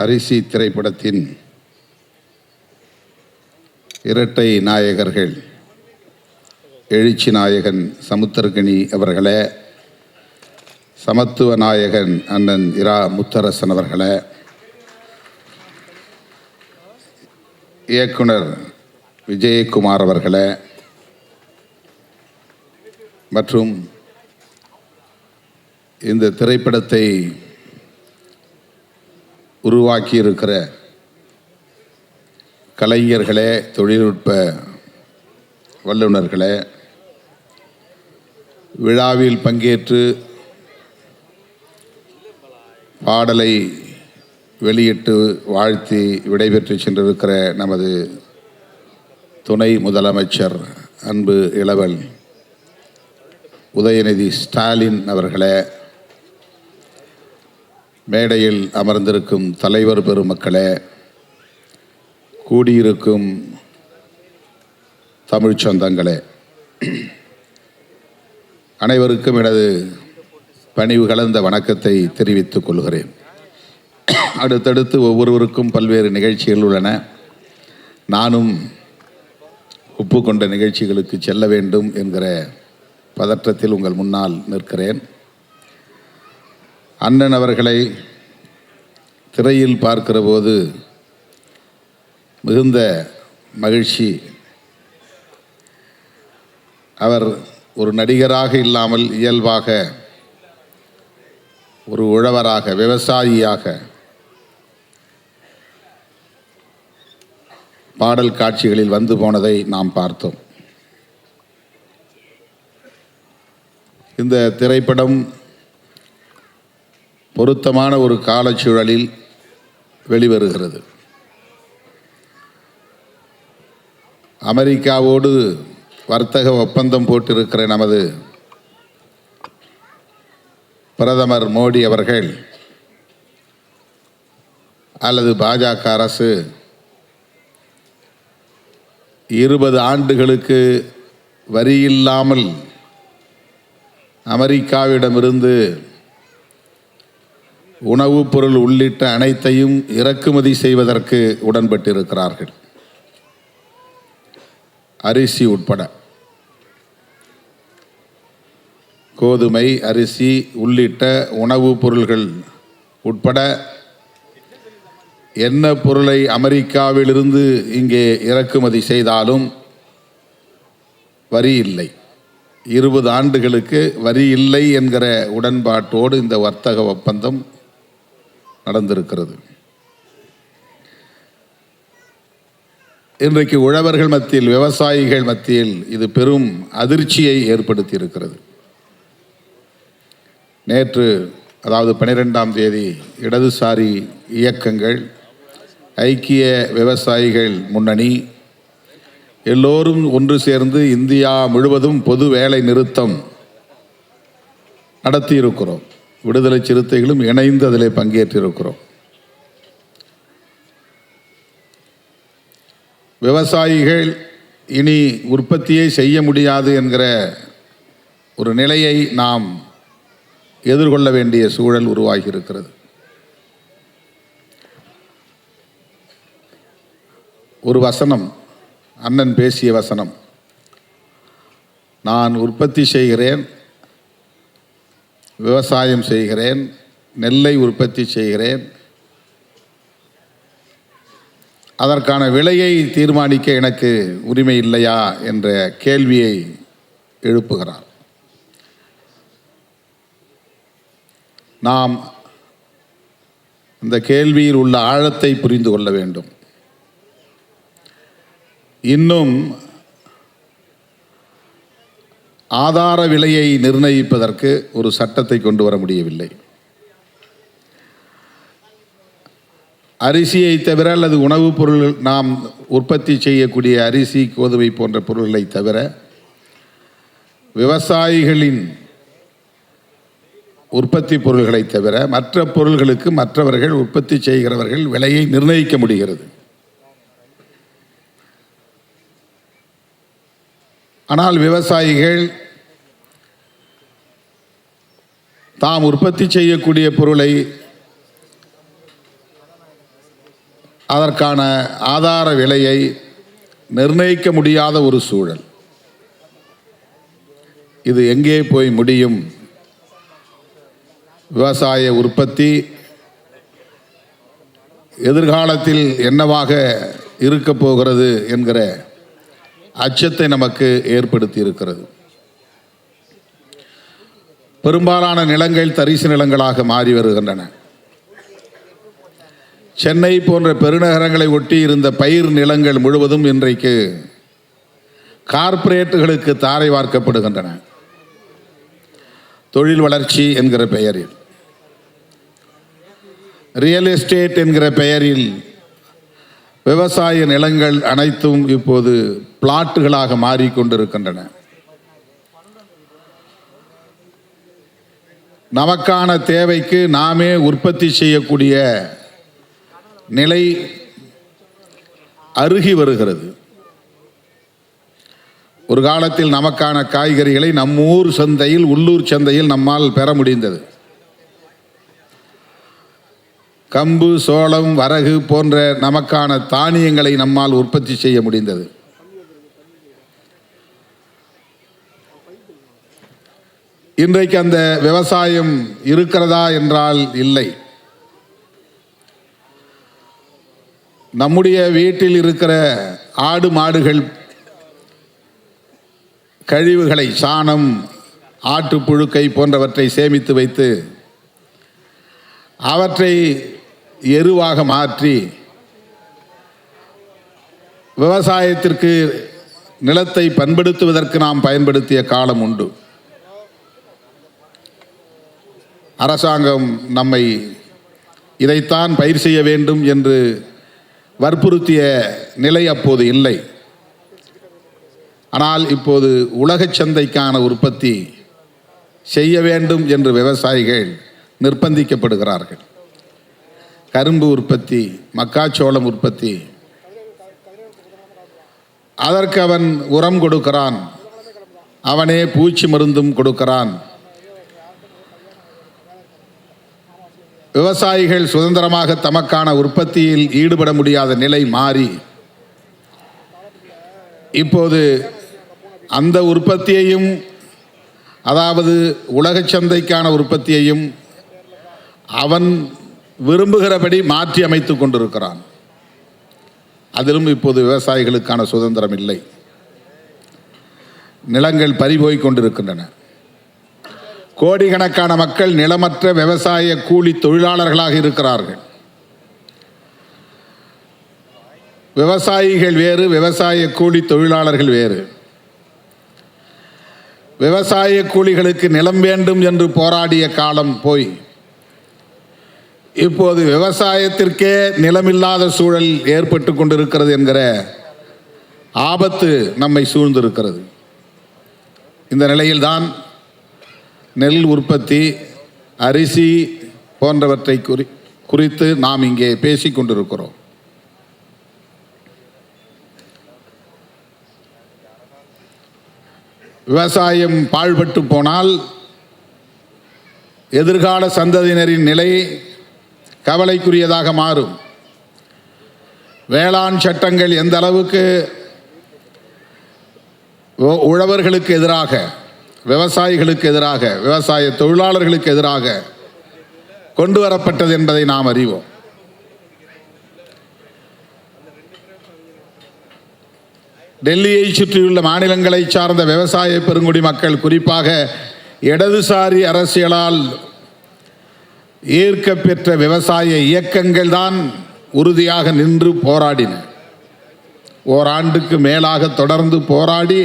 அரிசி திரைப்படத்தின் இரட்டை நாயகர்கள் எழுச்சி நாயகன் சமுத்திரக்கனி அவர்களே, சமத்துவ நாயகன் அண்ணன் இரா முத்தரசன் அவர்களே, இயக்குனர் விஜயகுமார் அவர்களே மற்றும் இந்த திரைப்படத்தை உருவாக்கியிருக்கிற கலைஞர்களே, தொழில்நுட்ப வல்லுநர்களே, விழாவில் பங்கேற்று பாடலை வெளியிட்டு வாழ்த்தி விடைபெற்று சென்றிருக்கிற நமது துணை முதலமைச்சர் அன்பு இளவல் உதயநிதி ஸ்டாலின் அவர்களே, மேடையில் அமர்ந்திருக்கும் தலைவர் பெருமக்களே, கூடியிருக்கும் தமிழ் சொந்தங்களே, அனைவருக்கும் எனது பணிவு கலந்த வணக்கத்தை தெரிவித்துக் கொள்கிறேன். அடுத்தடுத்து ஒவ்வொருவருக்கும் பல்வேறு நிகழ்ச்சிகள் உள்ளன. நானும் ஒப்புக்கொண்ட நிகழ்ச்சிகளுக்கு செல்ல வேண்டும் என்கிற பதற்றத்தில் உங்கள் முன்னால் நிற்கிறேன். அண்ணன் அவர்களை திரையில் பார்க்கிற போது மிகுந்த மகிழ்ச்சி. அவர் ஒரு நடிகராக இல்லாமல் இயல்பாக ஒரு உழவராக, விவசாயியாக பாடல் காட்சிகளில் வந்து போனதை நாம் பார்த்தோம். இந்த திரைப்படம் பொருத்தமான ஒரு காலச்சூழலில் வெளிவருகிறது. அமெரிக்காவோடு வர்த்தக ஒப்பந்தம் போட்டிருக்கிற நமது பிரதமர் மோடி அவர்கள் அல்லது பாஜக அரசு 20 ஆண்டுகளுக்கு வரியில்லாமல் அமெரிக்காவிடமிருந்து உணவுப் பொருள் உள்ளிட்ட அனைத்தையும் இறக்குமதி செய்வதற்கு உடன்பட்டிருக்கிறார்கள். அரிசி உட்பட, கோதுமை, அரிசி உள்ளிட்ட உணவுப் பொருள்கள் உட்பட என்ன பொருளை அமெரிக்காவிலிருந்து இங்கே இறக்குமதி செய்தாலும் வரி இல்லை. 20 ஆண்டுகளுக்கு வரி இல்லை என்கிற உடன்பாட்டோடு இந்த வர்த்தக ஒப்பந்தம் நடந்திருக்கிறது. இன்றைக்கு உழவர்கள் மத்தியில், விவசாயிகள் மத்தியில் இது பெரும் அதிர்ச்சியை ஏற்படுத்தி இருக்கிறது. நேற்று, அதாவது 12ஆம் தேதி, இடதுசாரி இயக்கங்கள், ஐக்கிய விவசாயிகள் முன்னணி எல்லோரும் ஒன்று சேர்ந்து இந்தியா முழுவதும் பொது வேலை நிறுத்தம் நடத்தியிருக்கிறோம். விடுதலை சிறுத்தைகளும் இணைந்து அதில் பங்கேற்றிருக்கிறோம். விவசாயிகள் இனி உற்பத்தியை செய்ய முடியாது என்கிற ஒரு நிலையை நாம் எதிர்கொள்ள வேண்டிய சூழல் உருவாகி இருக்கிறது. ஒரு வசனம், அண்ணன் பேசிய வசனம், நான் உற்பத்தி செய்கிறேன், விவசாயம் செய்கிறேன், நெல்லை உற்பத்தி செய்கிறேன், அதற்கான விலையை தீர்மானிக்க எனக்கு உரிமை இல்லையா என்ற கேள்வியை எழுப்புகிறார். நாம் இந்த கேள்வியில் உள்ள ஆழத்தை புரிந்து கொள்ள வேண்டும். இன்னும் ஆதார விலையை நிர்ணயிப்பதற்கு ஒரு சட்டத்தை கொண்டு வர முடியவில்லை. அரிசியை தவிர அல்லது உணவுப் பொருள், நாம் உற்பத்தி செய்யக்கூடிய அரிசி, கோதுமை போன்ற பொருள்களை தவிர விவசாயிகளின் உற்பத்தி பொருள்களை தவிர மற்ற பொருள்களுக்கு மற்றவர்கள், உற்பத்தி செய்கிறவர்கள் விலையை நிர்ணயிக்க முடிகிறது. ஆனால் விவசாயிகள் தாம் உற்பத்தி செய்யக்கூடிய பொருளை அதற்கான ஆதார விலையை நிர்ணயிக்க முடியாத ஒரு சூழல். இது எங்கே போய் முடியும்? விவசாய உற்பத்தி எதிர்காலத்தில் என்னவாக இருக்க போகிறது என்கிற அச்சத்தை நமக்கு ஏற்படுத்தி இருக்கிறது. பெரும்பாலான நிலங்கள் தரிசு நிலங்களாக மாறி வருகின்றன. சென்னை போன்ற பெருநகரங்களை ஒட்டி இருந்த பயிர் நிலங்கள் முழுவதும் இன்றைக்கு கார்ப்பரேட்டுகளுக்கு தாரை வார்க்கப்படுகின்றன. தொழில் வளர்ச்சி என்கிற பெயரில், ரியல் எஸ்டேட் என்கிற பெயரில் விவசாய நிலங்கள் அனைத்தும் இப்போது பிளாட்டுகளாக மாறிக்கொண்டிருக்கின்றன. நமக்கான தேவைக்கு நாமே உற்பத்தி செய்யக்கூடிய நிலை அருகி வருகிறது. ஒரு காலத்தில் நமக்கான காய்கறிகளை நம்மூர் சந்தையில், உள்ளூர் சந்தையில் நம்மால் பெற முடிந்தது. கம்பு, சோளம், வரகு போன்ற நமக்கான தானியங்களை நம்மால் உற்பத்தி செய்ய முடிந்தது. இன்றைக்கு அந்த விவசாயம் இருக்கிறதா என்றால் இல்லை. நம்முடைய வீட்டில் இருக்கிற ஆடு மாடுகள் கழிவுகளை, சாணம், ஆட்டு புழுக்கை போன்றவற்றை சேமித்து வைத்து அவற்றை எருவாக மாற்றி விவசாயத்திற்கு நிலத்தை பண்படுத்துவதற்கு நாம் பயன்படுத்திய காலம் உண்டு. அரசாங்கம் நம்மை இதைத்தான் பயிர் செய்ய வேண்டும் என்று வற்புறுத்திய நிலை அப்போது இல்லை. ஆனால் இப்போது உலக சந்தைக்கான உற்பத்தி செய்ய வேண்டும் என்று விவசாயிகள் நிர்பந்திக்கப்படுகிறார்கள். கரும்பு உற்பத்தி, மக்காச்சோளம் உற்பத்தி, அதற்கு அவன் உரம் கொடுக்கிறான், அவனே பூச்சி மருந்தும் கொடுக்கிறான். விவசாயிகள் சுதந்திரமாக தமக்கான உற்பத்தியில் ஈடுபட முடியாத நிலை மாறி இப்போது அந்த உற்பத்தியையும், அதாவது உலக சந்தைக்கான உற்பத்தியையும் அவன் விரும்புகிறபடி மாற்றி அமைத்து கொண்டிருக்கிறான். அதிலும் இப்போது விவசாயிகளுக்கான சுதந்திரம் இல்லை. நிலங்கள் பறிபோய் கொண்டிருக்கின்றன. கோடிக்கணக்கான மக்கள் நிலமற்ற விவசாய கூலி தொழிலாளர்களாக இருக்கிறார்கள். விவசாயிகள் வேறு, விவசாய கூலி தொழிலாளர்கள் வேறு. விவசாய கூலிகளுக்கு நிலம் வேண்டும் என்று போராடிய காலம் போய் இப்போது விவசாயத்திற்கே நிலமில்லாத சூழல் ஏற்பட்டு கொண்டிருக்கிறது என்கிற ஆபத்து நம்மை சூழ்ந்திருக்கிறது. இந்த நிலையில்தான் நெல் உற்பத்தி, அரிசி போன்றவற்றை குறித்து நாம் இங்கே பேசிக் கொண்டிருக்கிறோம். விவசாயம் பாழ்பட்டு போனால் எதிர்கால சந்ததியினரின் நிலை கவலைக்குரியதாக மாறும். வேளாண் சட்டங்கள் எந்த அளவுக்கு உழவர்களுக்கு எதிராக, விவசாயிகளுக்கு எதிராக, விவசாய தொழிலாளர்களுக்கு எதிராக கொண்டு வரப்பட்டது என்பதை நாம் அறிவோம். டெல்லியை சுற்றியுள்ள மாநிலங்களை சார்ந்த விவசாய பெருங்குடி மக்கள், குறிப்பாக இடதுசாரி அரசியலால் ஈர்க்க பெற்ற விவசாய இயக்கங்கள் தான் உறுதியாக நின்று போராடின. ஓராண்டுக்கு மேலாக தொடர்ந்து போராடி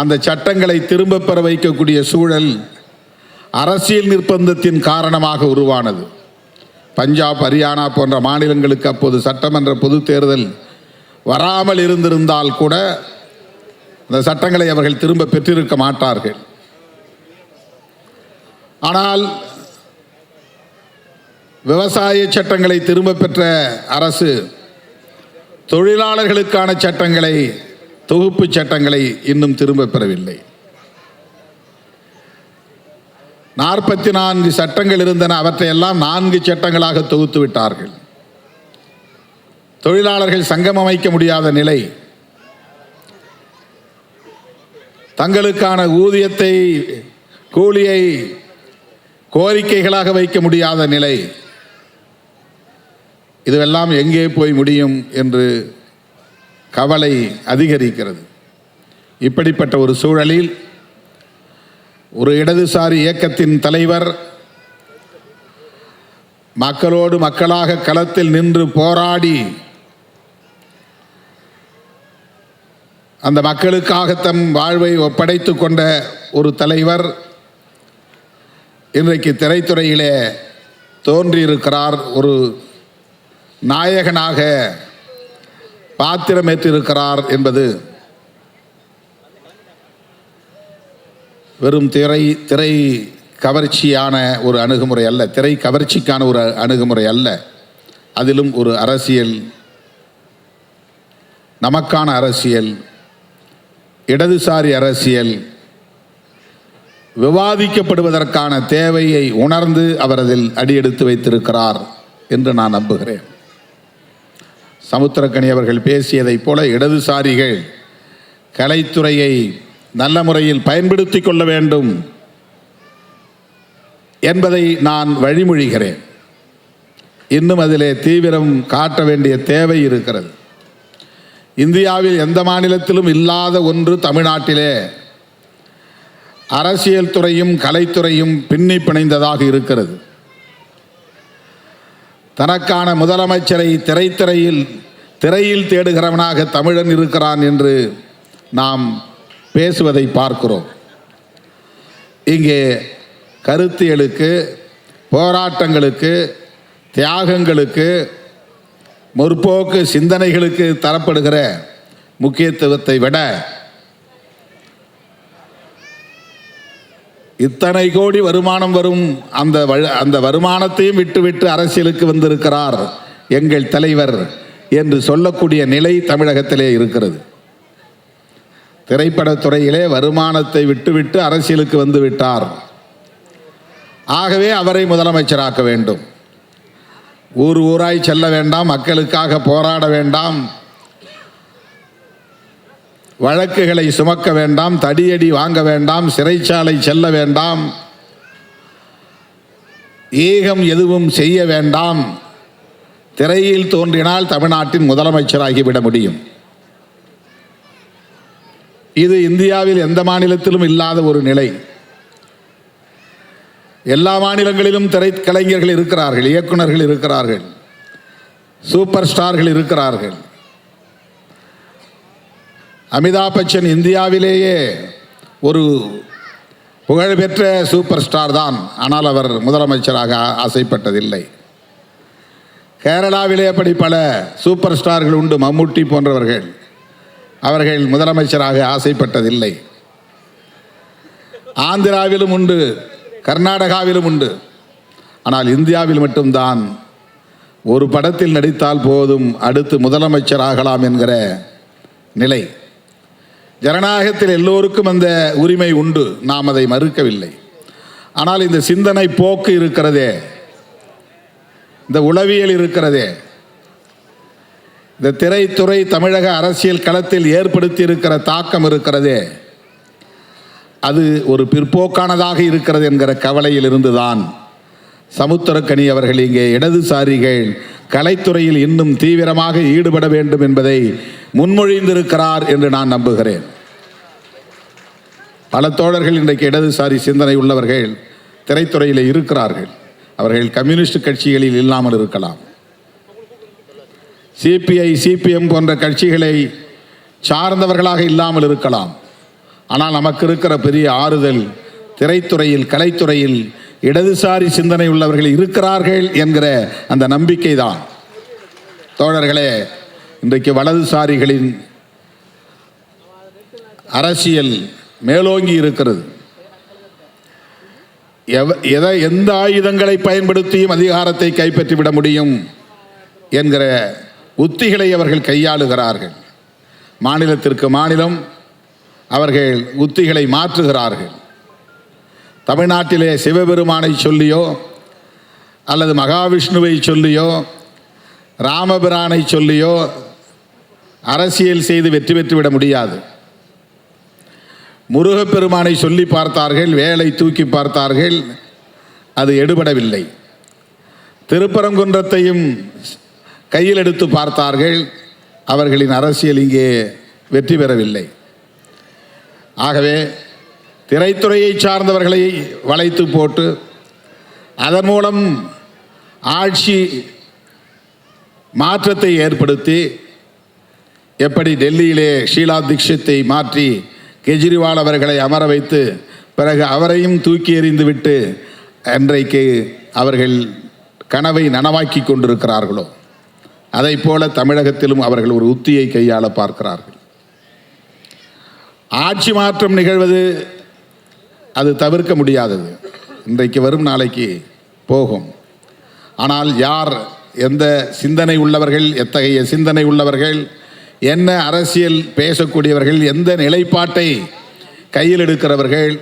அந்த சட்டங்களை திரும்ப பெற வைக்கக்கூடிய சூழல் அரசியல் நிர்பந்தத்தின் காரணமாக உருவானது. பஞ்சாப், ஹரியானா போன்ற மாநிலங்களுக்கு அப்போது சட்டமன்ற பொது தேர்தல் வராமல் இருந்திருந்தால் கூட அந்த சட்டங்களை அவர்கள் திரும்ப பெற்றிருக்க மாட்டார்கள். ஆனால் விவசாய சட்டங்களை திரும்ப பெற்ற அரசு தொழிலாளர்களுக்கான சட்டங்களை, தொகுப்பு சட்டங்களை இன்னும் திரும்ப பெறவில்லை. 44 சட்டங்கள் இருந்தன. அவற்றையெல்லாம் 4 சட்டங்களாக தொகுத்து விட்டார்கள். தொழிலாளர்கள் சங்கம் அமைக்க முடியாத நிலை, தங்களுக்கான ஊதியத்தை கூலியை கோரிக்கைகளாக வைக்க முடியாத நிலை, இதுவெல்லாம் எங்கே போய் முடியும் என்று கவலை அதிகரிக்கிறது. இப்படிப்பட்ட ஒரு சூழலில் ஒரு இடதுசாரி இயக்கத்தின் தலைவர் மக்களோடு மக்களாக களத்தில் நின்று போராடி அந்த மக்களுக்காக தம் வாழ்வை ஒப்படைத்து கொண்ட ஒரு தலைவர் இன்றைக்கு திரைத்துறையிலே தோன்றியிருக்கிறார். ஒரு நாயகனாக பாத்திரமேற்றிருக்கிறார் என்பது வெறும் திரை கவர்ச்சியான ஒரு அணுகுமுறை அல்ல, திரை கவர்ச்சிக்கான ஒரு அணுகுமுறை அல்ல. அதிலும் ஒரு அரசியல், நமக்கான அரசியல், இடதுசாரி அரசியல் விவாதிக்கப்படுவதற்கான தேவையை உணர்ந்து அவர் அதில் அடியெடுத்து வைத்திருக்கிறார் என்று நான் நம்புகிறேன். சமுத்திரக்கனி அவர்கள் பேசியதைப் போல இடதுசாரிகள் கலைத்துறையை நல்ல முறையில் பயன்படுத்தி கொள்ள வேண்டும் என்பதை நான் வழிமொழிகிறேன். இன்னும் அதிலே தீவிரம் காட்ட வேண்டிய தேவை இருக்கிறது. இந்தியாவில் எந்த மாநிலத்திலும் இல்லாத ஒன்று தமிழ்நாட்டிலே அரசியல் துறையும் கலைத்துறையும் பின்னி பிணைந்ததாக இருக்கிறது. தனக்கான முதலமைச்சரை திரையில் தேடுகிறவனாக தமிழன் இருக்கிறான் என்று நாம் பேசுவதை பார்க்கிறோம். இங்கே கருத்தியலுக்கு, போராட்டங்களுக்கு, தியாகங்களுக்கு, முற்போக்கு சிந்தனைகளுக்கு தரப்படுகிற முக்கியத்துவத்தை விட இத்தனை கோடி வருமானம் வரும் அந்த வருமானத்தையும் விட்டுவிட்டு அரசியலுக்கு வந்திருக்கிறார் எங்கள் தலைவர் என்று சொல்லக்கூடிய நிலை தமிழகத்திலே இருக்கிறது. திரைப்படத்துறையிலே வருமானத்தை விட்டுவிட்டு அரசியலுக்கு வந்து விட்டார். ஆகவே அவரை முதலமைச்சராக்க வேண்டும். ஊர் ஊராய் செல்ல வேண்டாம், மக்களுக்காக போராட வேண்டாம், வழக்குகளை சுமக்க வேண்டாம், தடியடி வாங்க வேண்டாம், சிறைச்சாலை செல்ல வேண்டாம், ஏகம் எதுவும் செய்ய வேண்டாம். திரையில் தோன்றினால் தமிழ்நாட்டின் முதலமைச்சராகிவிட முடியும். இது இந்தியாவில் எந்த மாநிலத்திலும் இல்லாத ஒரு நிலை. எல்லா மாநிலங்களிலும் திரைக்கலைஞர்கள் இருக்கிறார்கள், இயக்குநர்கள் இருக்கிறார்கள், சூப்பர் ஸ்டார்கள் இருக்கிறார்கள். அமிதாப் பச்சன் இந்தியாவிலேயே ஒரு புகழ்பெற்ற சூப்பர் ஸ்டார் தான். ஆனால் அவர் முதலமைச்சராக ஆசைப்பட்டதில்லை. கேரளாவிலே அப்படி பல சூப்பர் ஸ்டார்கள் உண்டு, மம்முட்டி போன்றவர்கள். அவர்கள் முதலமைச்சராக ஆசைப்பட்டதில்லை. ஆந்திராவிலும் உண்டு, கர்நாடகாவிலும் உண்டு. ஆனால் இந்தியாவில் மட்டும்தான் ஒரு படத்தில் நடித்தால் போதும் அடுத்து முதலமைச்சராகலாம் என்கிற நிலை. ஜனநாயகத்தில் எல்லோருக்கும் அந்த உரிமை உண்டு, நாம் அதை மறுக்கவில்லை. ஆனால் இந்த சிந்தனை போக்கு இருக்கிறதே, இந்த உளவியல் இருக்கிறதே, இந்த திரைத்துறை தமிழக அரசியல் களத்தில் ஏற்படுத்தி இருக்கிற தாக்கம் இருக்கிறதே, அது ஒரு பிற்போக்கானதாக இருக்கிறது என்கிற கவலையில் இருந்துதான் சமுத்திரக்கனி அவர்கள் இங்கே இடதுசாரிகள் கலைத்துறையில் இன்னும் தீவிரமாக ஈடுபட வேண்டும் என்பதை முன்மொழிந்திருக்கிறார் என்று நான் நம்புகிறேன். பல தோழர்கள் இன்றைக்கு இடதுசாரி சிந்தனை உள்ளவர்கள் திரைத்துறையில் இருக்கிறார்கள். அவர்கள் கம்யூனிஸ்ட் கட்சிகளில் இல்லாமல் இருக்கலாம், சிபிஐ சிபிஎம் போன்ற கட்சிகளை சார்ந்தவர்களாக இல்லாமல் இருக்கலாம். ஆனால் நமக்கு இருக்கிற பெரிய ஆறுதல் திரைத்துறையில் கலைத்துறையில் இடதுசாரி சிந்தனை உள்ளவர்கள் இருக்கிறார்கள் என்கிற அந்த நம்பிக்கை தான். தோழர்களே, இன்றைக்கு வலதுசாரிகளின் அரசியல் மேலோங்கி இருக்கிறது. எந்த ஆயுதங்களை பயன்படுத்தியும் அதிகாரத்தை கைப்பற்றிவிட முடியும் என்கிற உத்திகளை அவர்கள் கையாளுகிறார்கள். மாநிலத்திற்கு மாநிலம் அவர்கள் உத்திகளை மாற்றுகிறார்கள். தமிழ்நாட்டிலே சிவபெருமானை சொல்லியோ அல்லது மகாவிஷ்ணுவை சொல்லியோ ராமபிரானை சொல்லியோ அரசியல் செய்து வெற்றி பெற்றுவிட முடியாது. முருகப்பெருமானை சொல்லி பார்த்தார்கள், வேலை தூக்கி பார்த்தார்கள், அது எடுபடவில்லை. திருப்பரங்குன்றத்தையும் கையில் எடுத்து பார்த்தார்கள், அவர்களின் அரசியல் இங்கே வெற்றி பெறவில்லை. ஆகவே திரைத்துறையை சார்ந்தவர்களை வளைத்து போட்டு அதன் மூலம் ஆட்சி மாற்றத்தை ஏற்படுத்தி, எப்படி டெல்லியிலே ஷீலா தீட்சித்தை மாற்றி கெஜ்ரிவால் அவர்களை அமர வைத்து பிறகு அவரையும் தூக்கி எறிந்துவிட்டு இன்றைக்கு அவர்கள் கனவை நனவாக்கி கொண்டிருக்கிறார்களோ, அதை போல தமிழகத்திலும் அவர்கள் ஒரு உத்தியை கையாள பார்க்கிறார்கள். ஆட்சி மாற்றம் நிகழ்வது அது தவிர்க்க முடியாதது. இன்றைக்கு வரும், நாளைக்கு போகும். ஆனால் யார், எந்த சிந்தனை உள்ளவர்கள், எத்தகைய சிந்தனை உள்ளவர்கள், என்ன அரசியல் பேசக்கூடியவர்கள், எந்த நிலைப்பாட்டை கையில் எடுக்கிறவர்கள்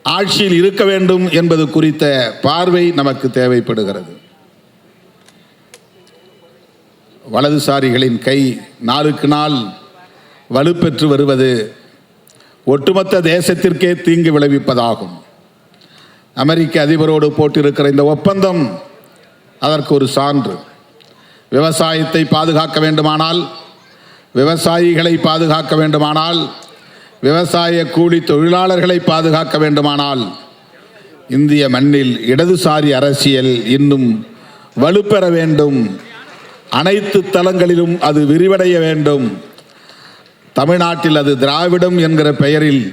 ஆட்சியில் இருக்க வேண்டும் என்பது குறித்த பார்வை நமக்கு தேவைப்படுகிறது. வலதுசாரிகளின் கை நாளுக்கு நாள் வலுப்பெற்று வருவது ஒட்டுமொத்த தேசத்திற்கே தீங்கு விளைவிப்பதாகும். அமெரிக்க அதிபரோடு போட்டிருக்கிற இந்த ஒப்பந்தம் அதற்கு ஒரு சான்று. விவசாயத்தை பாதுகாக்க வேண்டுமானால், விவசாயிகளை பாதுகாக்க வேண்டுமானால், விவசாய கூலி தொழிலாளர்களை பாதுகாக்க வேண்டுமானால் இந்திய மண்ணில் இடதுசாரி அரசியல் இன்னும் வலுப்பெற வேண்டும். அனைத்து தளங்களிலும் அது விரிவடைய வேண்டும். தமிழ்நாட்டில் அது திராவிடம் என்கிற பெயரில்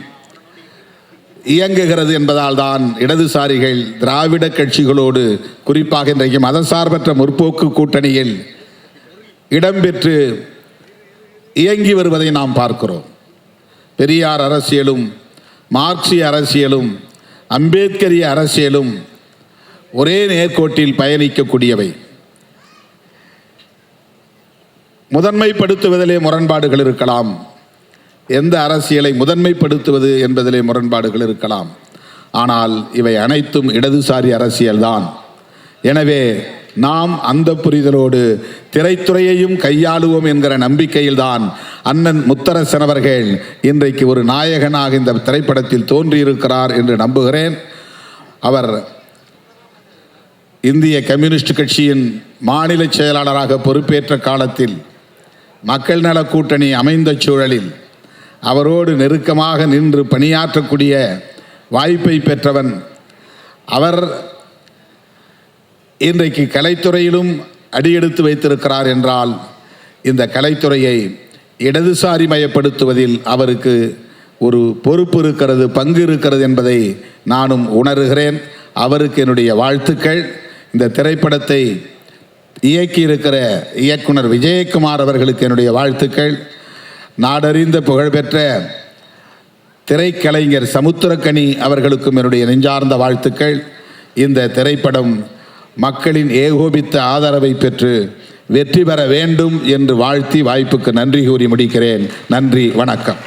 இயங்குகிறது என்பதால் தான் இடதுசாரிகள் திராவிட கட்சிகளோடு, குறிப்பாக இன்றைக்கு மதசார்பற்ற முற்போக்கு கூட்டணியில் இடம்பெற்று இயங்கி வருவதை நாம் பார்க்கிறோம். பெரியார் அரசியலும் மார்க்சிய அரசியலும் அம்பேத்கரிய அரசியலும் ஒரே நேர்கோட்டில் பயணிக்கக்கூடியவை. முதன்மைப்படுத்துவதிலே முரண்பாடுகள் இருக்கலாம், எந்த அரசியலை முதன்மைப்படுத்துவது என்பதிலே முரண்பாடுகள் இருக்கலாம். ஆனால் இவை அனைத்தும் இடதுசாரி அரசியல்தான். எனவே நாம் அந்த புரிதலோடு திரைத்துறையையும் கையாளுவோம் என்கிற நம்பிக்கையில்தான் அண்ணன் முத்தரசன் அவர்கள் இன்றைக்கு ஒரு நாயகனாக இந்த திரைப்படத்தில் தோன்றியிருக்கிறார் என்று நம்புகிறேன். அவர் இந்திய கம்யூனிஸ்ட் கட்சியின் மாநில செயலாளராக பொறுப்பேற்ற காலத்தில் மக்கள் நல கூட்டணி அமைந்த சூழலில் அவரோடு நெருக்கமாக நின்று பணியாற்றக்கூடிய வாய்ப்பை பெற்றவன். அவர் இன்றைக்கு கலைத்துறையிலும் அடியெடுத்து வைத்திருக்கிறார் என்றால் இந்த கலைத்துறையை இடதுசாரி மயப்படுத்துவதில் அவருக்கு ஒரு பொறுப்பு இருக்கிறது, பங்கு இருக்கிறது என்பதை நானும் உணர்கிறேன். அவருக்கு என்னுடைய வாழ்த்துக்கள். இந்த திரைப்படத்தை இயக்கியிருக்கிற இயக்குனர் விஜயகுமார் அவர்களுக்கு என்னுடைய வாழ்த்துக்கள். நாடறிந்த புகழ்பெற்ற திரைக்கலைஞர் சமுத்திரக்கனி அவர்களுக்கும் என்னுடைய நெஞ்சார்ந்த வாழ்த்துக்கள். இந்த திரைப்படம் மக்களின் ஏகோபித்த ஆதரவை பெற்று வெற்றி பெற வேண்டும் என்று வாழ்த்தி வாய்ப்புக்கு நன்றி கூறி முடிக்கிறேன். நன்றி, வணக்கம்.